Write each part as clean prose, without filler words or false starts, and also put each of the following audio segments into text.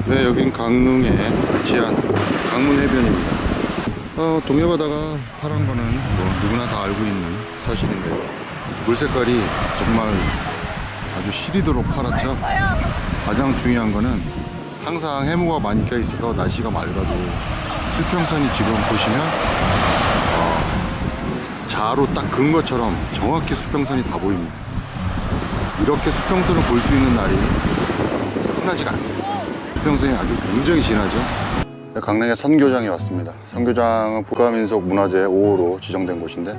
네, 여긴 강릉에 위치한 강문 해변입니다. 동해 바다가 파란 거는 뭐 누구나 다 알고 있는 사실인데요. 물 색깔이 정말 아주 시리도록 파랗죠. 가장 중요한 거는 항상 해무가 많이 껴 있어서 날씨가 맑아도 수평선이 지금 보시면 자로 딱 긋은 것처럼 정확히 수평선이 다 보입니다. 이렇게 수평선을 볼 수 있는 날이 흔하지가 않습니다. 수평선이 아주 굉장히 진하죠. 강릉의 선교장에 왔습니다. 선교장은 국가민속문화재 5호로 지정된 곳인데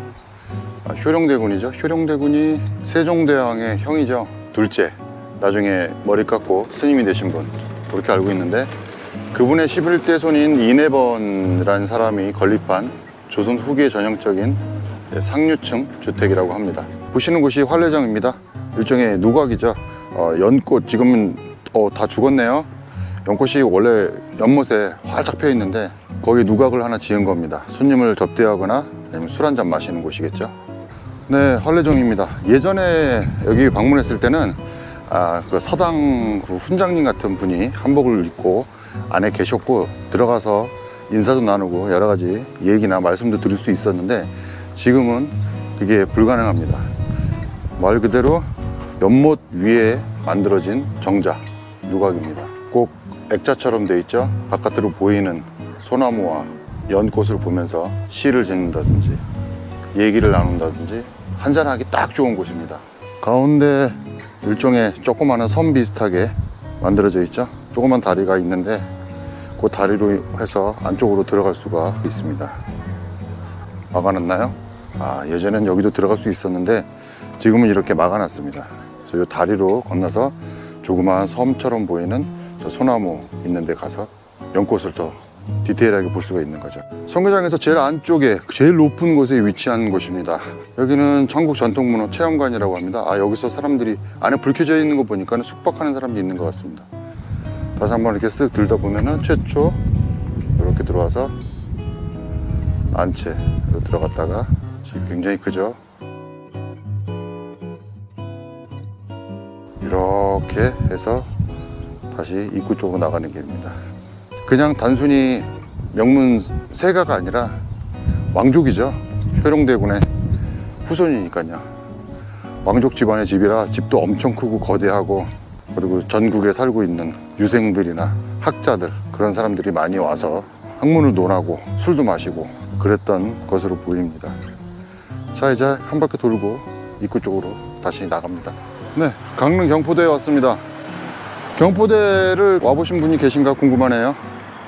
효령대군이죠. 효령대군이 세종대왕의 형이죠. 둘째, 나중에 머리 깎고 스님이 되신 분, 그렇게 알고 있는데, 그분의 11대 손인 이내번이라는 사람이 건립한 조선 후기의 전형적인 상류층 주택이라고 합니다. 보시는 곳이 활례정입니다. 일종의 누각이죠. 연꽃, 지금은 다 죽었네요. 연꽃이 원래 연못에 활짝 펴 있는데 거기 누각을 하나 지은 겁니다. 손님을 접대하거나 아니면 술 한잔 마시는 곳이겠죠. 네, 활례정입니다. 예전에 여기 방문했을 때는 그 서당 그 훈장님 같은 분이 한복을 입고 안에 계셨고, 들어가서 인사도 나누고 여러 가지 얘기나 말씀도 드릴 수 있었는데 지금은 그게 불가능합니다. 말 그대로 연못 위에 만들어진 정자 누각입니다. 꼭 액자처럼 돼 있죠. 바깥으로 보이는 소나무와 연꽃을 보면서 시를 짓는다든지 얘기를 나눈다든지 한잔하기 딱 좋은 곳입니다. 가운데 일종의 조그마한 섬 비슷하게 만들어져 있죠. 조그만 다리가 있는데 그 다리로 해서 안쪽으로 들어갈 수가 있습니다. 막아놨나요? 예전엔 여기도 들어갈 수 있었는데 지금은 이렇게 막아놨습니다. 그래서 이 다리로 건너서 조그마한 섬처럼 보이는 저 소나무 있는 데 가서 연꽃을 더 디테일하게 볼 수가 있는 거죠. 선교장에서 제일 안쪽에 제일 높은 곳에 위치한 곳입니다. 여기는 전국 전통문화 체험관이라고 합니다. 여기서 사람들이 안에 불 켜져 있는 거 보니까 숙박하는 사람도 있는 것 같습니다. 다시 한번 이렇게 쓱 들다 보면은 최초 이렇게 들어와서 안채로 들어갔다가 지금 굉장히 크죠. 이렇게 해서 다시 입구 쪽으로 나가는 길입니다. 그냥 단순히 명문 세가가 아니라 왕족이죠. 효령대군의 후손이니까요. 왕족 집안의 집이라 집도 엄청 크고 거대하고, 그리고 전국에 살고 있는 유생들이나 학자들, 그런 사람들이 많이 와서 학문을 논하고 술도 마시고 그랬던 것으로 보입니다. 자, 이제 한 바퀴 돌고 입구 쪽으로 다시 나갑니다. 네, 강릉 경포대에 왔습니다. 경포대를 와보신 분이 계신가 궁금하네요.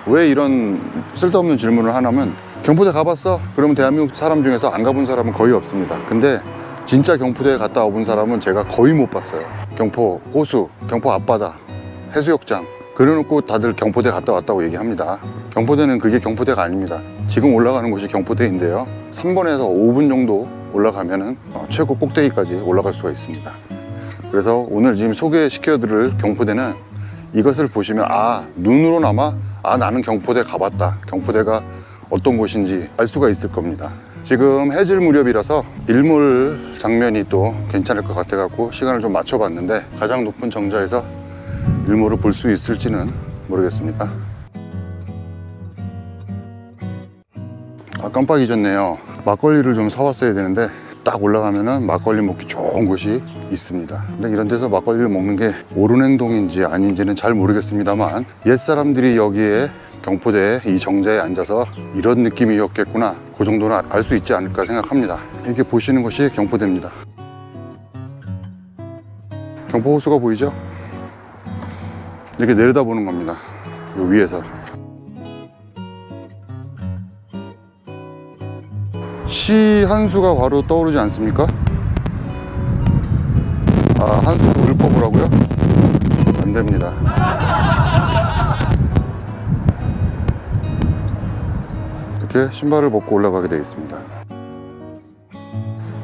왜 이런 쓸데없는 질문을 하냐면, 경포대 가봤어? 그러면 대한민국 사람 중에서 안 가본 사람은 거의 없습니다. 근데 진짜 경포대에 갔다 와본 사람은 제가 거의 못 봤어요. 경포 호수, 경포 앞바다, 해수욕장, 그래놓고 다들 경포대 갔다 왔다고 얘기합니다. 경포대는 그게 경포대가 아닙니다. 지금 올라가는 곳이 경포대인데요, 3번에서 5분 정도 올라가면은 최고 꼭대기까지 올라갈 수가 있습니다. 그래서 오늘 지금 소개시켜드릴 경포대는 이것을 보시면 눈으로나마 나는 경포대 가봤다, 경포대가 어떤 곳인지 알 수가 있을 겁니다. 지금 해질 무렵이라서 일몰 장면이 또 괜찮을 것 같아 갖고 시간을 좀 맞춰봤는데, 가장 높은 정자에서 일몰을 볼 수 있을지는 모르겠습니다. 깜빡 잊었네요. 막걸리를 좀 사왔어야 되는데 딱 올라가면은 막걸리 먹기 좋은 곳이 있습니다. 근데 이런 데서 막걸리를 먹는 게 옳은 행동인지 아닌지는 잘 모르겠습니다만, 옛사람들이 여기에 경포대에 이 정자에 앉아서 이런 느낌이었겠구나, 그 정도는 알 수 있지 않을까 생각합니다. 이렇게 보시는 것이 경포대입니다. 경포호수가 보이죠? 이렇게 내려다보는 겁니다. 이 위에서. 시 한수가 바로 떠오르지 않습니까? 한수도 읊어보라고요? 안 됩니다. 이렇게 신발을 벗고 올라가게 되어 있습니다.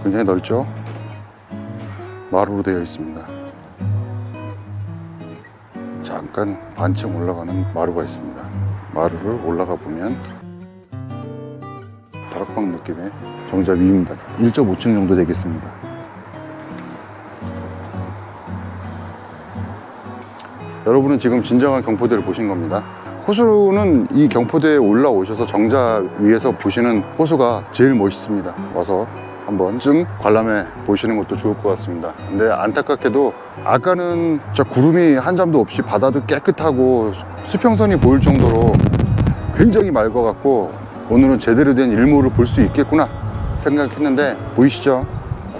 굉장히 넓죠? 마루로 되어 있습니다. 잠깐 반층 올라가는 마루가 있습니다. 마루를 올라가 보면 다락방 느낌의 정자 위입니다. 1.5층 정도 되겠습니다. 여러분은 지금 진정한 경포대를 보신 겁니다. 호수는 이 경포대에 올라오셔서 정자 위에서 보시는 호수가 제일 멋있습니다. 와서 한번쯤 관람해 보시는 것도 좋을 것 같습니다. 근데 안타깝게도 아까는 진짜 구름이 한 점도 없이 바다도 깨끗하고 수평선이 보일 정도로 굉장히 맑아갖고 오늘은 제대로 된 일몰을 볼 수 있겠구나 생각했는데 보이시죠?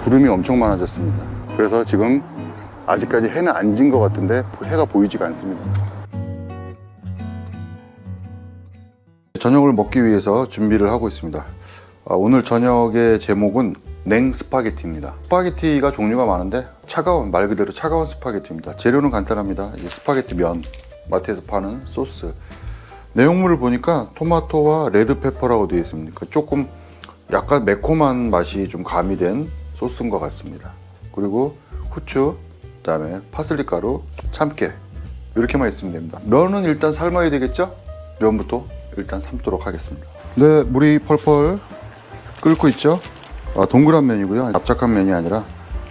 구름이 엄청 많아졌습니다. 그래서 지금 아직까지 해는 안 진 것 같은데 해가 보이지가 않습니다. 저녁을 먹기 위해서 준비를 하고 있습니다. 오늘 저녁의 제목은 냉 스파게티입니다. 스파게티가 종류가 많은데 차가운, 말 그대로 차가운 스파게티입니다. 재료는 간단합니다. 이 스파게티 면, 마트에서 파는 소스. 내용물을 보니까 토마토와 레드페퍼라고 되어 있습니다. 조금 약간 매콤한 맛이 좀 가미된 소스인 것 같습니다. 그리고 후추, 그 다음에 파슬리 가루, 참깨, 이렇게만 있으면 됩니다. 면은 일단 삶아야 되겠죠? 면부터 일단 삶도록 하겠습니다. 네, 물이 펄펄 끓고 있죠? 동그란 면이고요. 납작한 면이 아니라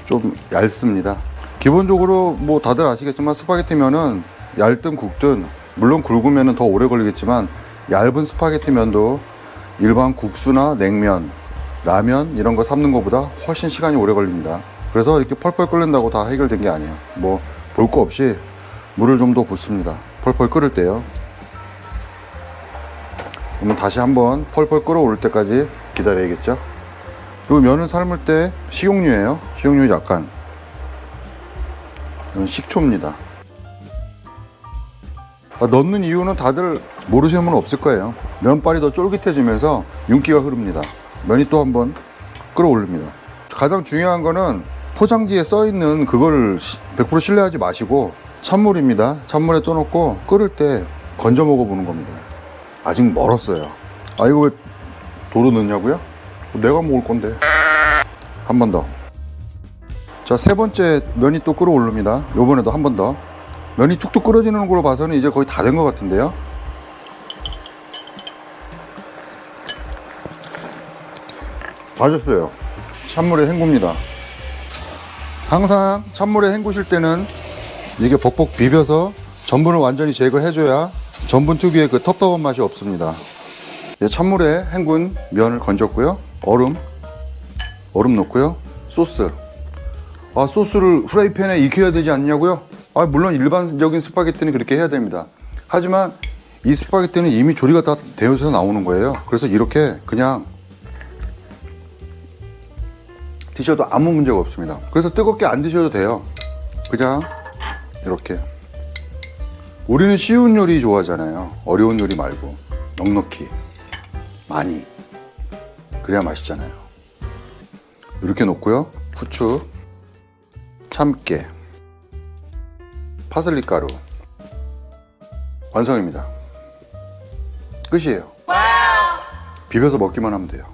좀 얇습니다. 기본적으로 뭐 다들 아시겠지만 스파게티 면은 얇든 굵든, 물론 굵으면 더 오래 걸리겠지만 얇은 스파게티 면도 일반 국수나 냉면, 라면 이런 거 삶는 것보다 훨씬 시간이 오래 걸립니다. 그래서 이렇게 펄펄 끓는다고 다 해결된 게 아니에요. 뭐 볼 거 없이 물을 좀 더 붓습니다. 펄펄 끓을 때요. 그러면 다시 한번 펄펄 끓어오를 때까지 기다려야겠죠. 그리고 면을 삶을 때 식용유예요. 식용유 약간. 이건 식초입니다. 넣는 이유는 다들 모르시는 분은 없을 거예요. 면발이 더 쫄깃해지면서 윤기가 흐릅니다. 면이 또 한번 끓어올립니다. 가장 중요한 거는 포장지에 써있는 그걸 100% 신뢰하지 마시고 찬물입니다. 찬물에 떠놓고 끓을 때 건져 먹어보는 겁니다. 아직 멀었어요. 이거 왜 도로 넣냐고요? 내가 먹을 건데. 한 번 더. 자, 세 번째 면이 또 끓어오릅니다. 요번에도 한 번 더. 면이 툭툭 끓어지는 걸로 봐서는 이제 거의 다 된 것 같은데요. 다 됐어요. 찬물에 헹굽니다. 항상 찬물에 헹구실 때는 이게 벅벅 비벼서 전분을 완전히 제거해줘야 전분 특유의 그 텁텁한 맛이 없습니다. 찬물에 헹군 면을 건졌고요. 얼음 넣고요. 소스. 소스를 후라이팬에 익혀야 되지 않냐고요? 물론 일반적인 스파게티는 그렇게 해야 됩니다. 하지만 이 스파게티는 이미 조리가 다 되어서 나오는 거예요. 그래서 이렇게 그냥 드셔도 아무 문제가 없습니다. 그래서 뜨겁게 안 드셔도 돼요. 그냥 이렇게. 우리는 쉬운 요리 좋아하잖아요. 어려운 요리 말고 넉넉히 많이, 그래야 맛있잖아요. 이렇게 놓고요. 후추, 참깨, 파슬리 가루. 완성입니다. 끝이에요. 비벼서 먹기만 하면 돼요.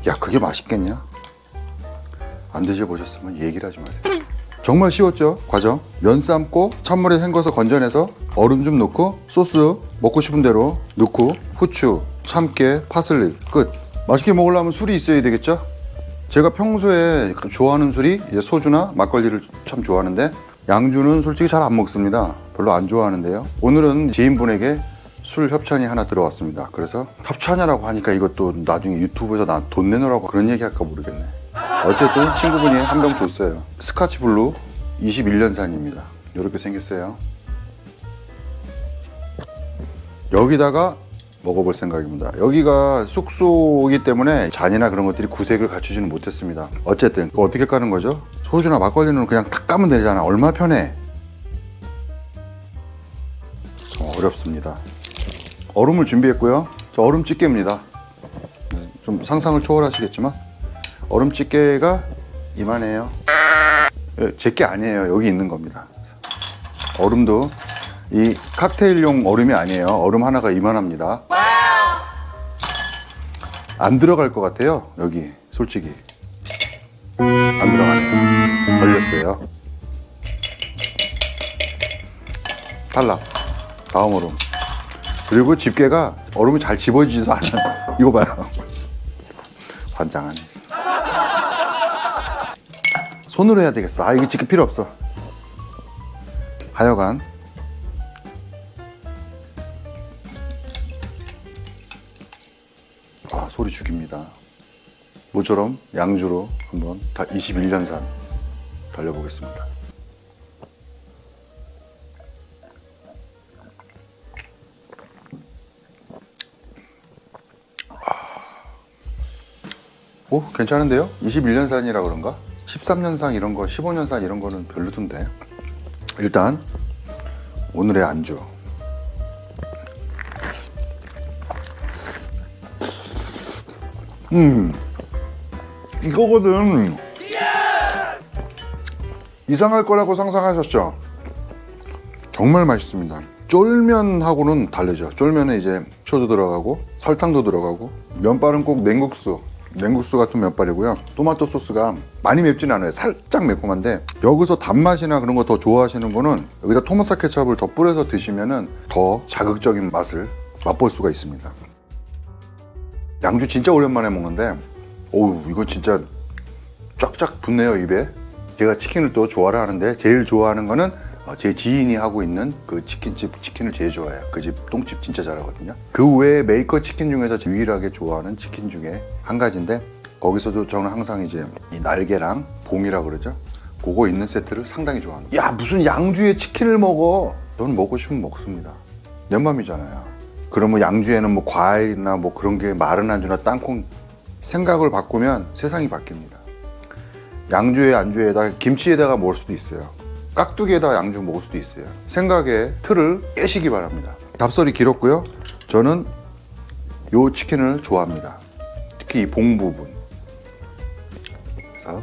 야, 그게 맛있겠냐? 안 드셔보셨으면 얘기를 하지 마세요. 정말 쉬웠죠? 과정. 면 삶고 찬물에 헹궈서 건져내서 얼음 좀 넣고 소스 먹고 싶은 대로 넣고 후추, 참깨, 파슬리. 끝. 맛있게 먹으려면 술이 있어야 되겠죠? 제가 평소에 좋아하는 술이 소주나 막걸리를 참 좋아하는데 양주는 솔직히 잘 안 먹습니다. 별로 안 좋아하는데요. 오늘은 지인분에게 술 협찬이 하나 들어왔습니다. 그래서 협찬이라고 하니까 이것도 나중에 유튜브에서 나 돈 내놓으라고 그런 얘기 할까 모르겠네. 어쨌든 친구분이 한 병 줬어요. 스카치 블루 21년산입니다. 이렇게 생겼어요. 여기다가 먹어볼 생각입니다. 여기가 숙소이기 때문에 잔이나 그런 것들이 구색을 갖추지는 못했습니다. 어쨌든 어떻게 까는 거죠? 소주나 막걸리는 그냥 탁 까면 되잖아. 얼마 편해. 좀 어렵습니다. 얼음을 준비했고요. 저 얼음 집게입니다. 좀 상상을 초월하시겠지만 얼음 집게가 이만해요. 제게 아니에요. 여기 있는 겁니다. 얼음도 이 칵테일용 얼음이 아니에요. 얼음 하나가 이만합니다. 안 들어갈 것 같아요. 여기 솔직히 안 들어가네요. 걸렸어요. 탈락. 다음 얼음. 그리고 집게가 얼음이 잘 집어지지도 않아요. 이거 봐요. 환장하네. 손으로 해야 되겠어. 이거 집게 필요 없어. 하여간 소리 죽입니다. 모처럼 양주로 한번 21년산 달려보겠습니다. 오, 괜찮은데요? 21년산이라 그런가? 13년산 이런 거, 15년산 이런 거는 별로던데. 일단 오늘의 안주. 이거거든. 이상할 거라고 상상하셨죠? 정말 맛있습니다. 쫄면하고는 다르죠. 쫄면에 이제 식초도 들어가고 설탕도 들어가고, 면발은 꼭 냉국수 같은 면발이고요. 토마토 소스가 많이 맵진 않아요. 살짝 매콤한데, 여기서 단맛이나 그런 거 더 좋아하시는 분은 여기다 토마토 케첩을 더 뿌려서 드시면은 더 자극적인 맛을 맛볼 수가 있습니다. 양주 진짜 오랜만에 먹는데, 오우, 이거 진짜 쫙쫙 붙네요, 입에. 제가 치킨을 또 좋아를 하는데, 제일 좋아하는 거는 제 지인이 하고 있는 그 치킨집 치킨을 제일 좋아해요. 그 집 똥집 진짜 잘하거든요. 그 외에 메이커 치킨 중에서 유일하게 좋아하는 치킨 중에 한 가지인데, 거기서도 저는 항상 이제 이 날개랑 봉이라 그러죠. 그거 있는 세트를 상당히 좋아합니다. 야, 무슨 양주에 치킨을 먹어? 넌 먹고 싶으면 먹습니다. 내 맘이잖아요. 그러면 양주에는 뭐 과일이나 뭐 그런 게 마른 안주나 땅콩, 생각을 바꾸면 세상이 바뀝니다. 양주에 안주에다 김치에다가 먹을 수도 있어요. 깍두기에다 양주 먹을 수도 있어요. 생각의 틀을 깨시기 바랍니다. 답설이 길었고요. 저는 요 치킨을 좋아합니다. 특히 이 봉 부분. 그래서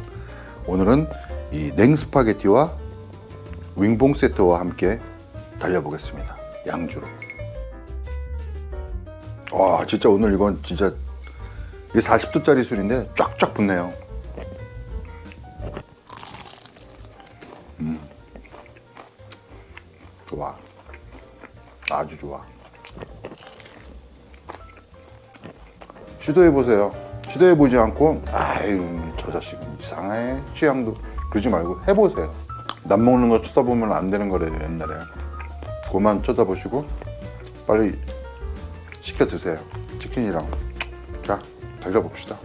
오늘은 이 냉스파게티와 윙봉 세트와 함께 달려보겠습니다. 양주로. 와, 진짜 오늘 이건 진짜 이게 40도짜리 술인데 쫙쫙 붙네요. 좋아. 아주 좋아. 시도해보세요. 시도해보지 않고 아유, 저 자식은 이상해, 취향도, 그러지 말고 해보세요. 남 먹는 거 쳐다보면 안 되는 거래요, 옛날에. 그만 쳐다보시고 빨리 시켜 드세요. 치킨이랑. 자, 달려봅시다.